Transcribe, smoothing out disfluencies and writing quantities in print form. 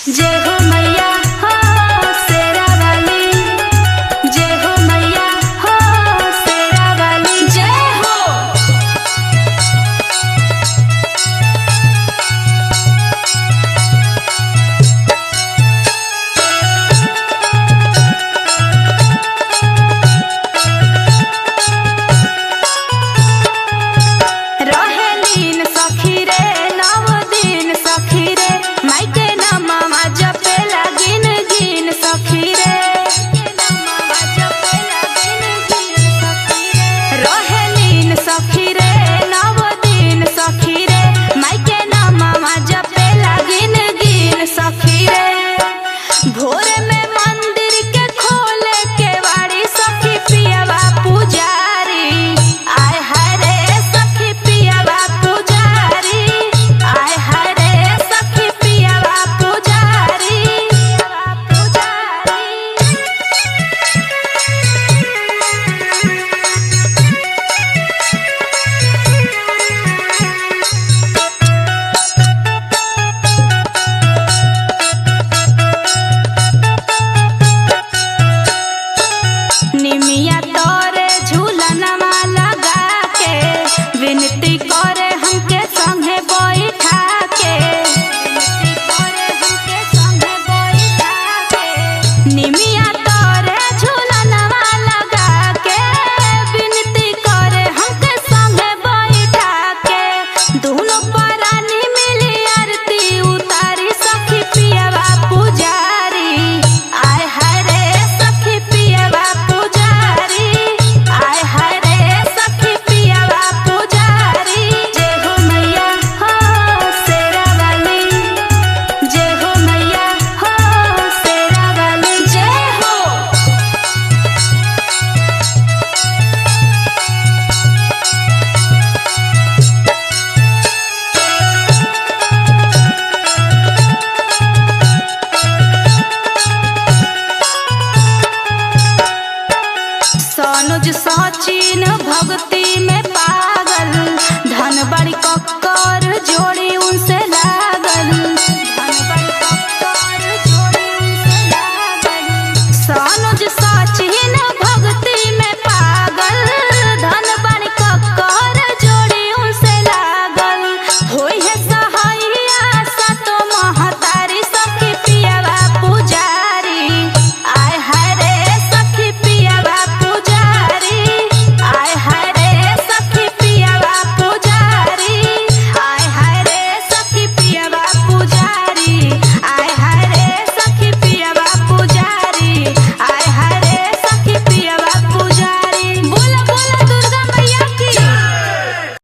जय हो मैया हो शेरा वाली, जय हो मैया हो शेरा वाली, जय हो। रहेलीन सखी रे नव दिन सखी रे, मायके नमवा जपे लागिन गिन सखी रे, रहेलीन सखी रे नव दिन सखी रे, मायके नमवा जपे लागिन गिन सखी रे। भोर में मंदिर के खोले के वाड़ी सखी पियवा पुजारी, आय हाय रे सखी पियवा पुजारी, आय हाय रे सखी पियवा पुजारी, निमिया तोरे झूलनवा लगा के, विनती करे हमके संगे बैठा के, विनती करे हमके संगे बैठा के। निमिया तोरे झूलनवा लगा के, विनती करे हमके संगे बैठा के। दोनों परानी मिली आरती उतारी सखी पियवा पुजारी, आय हाय रे सखी पियवा पुजारी, आय हाय रे सखी पियवा पुजारी। जय हो मैया हो शेरा वाली, जय हो मैया हो शेरा वाली, जय हो। सनुज सचिन भगत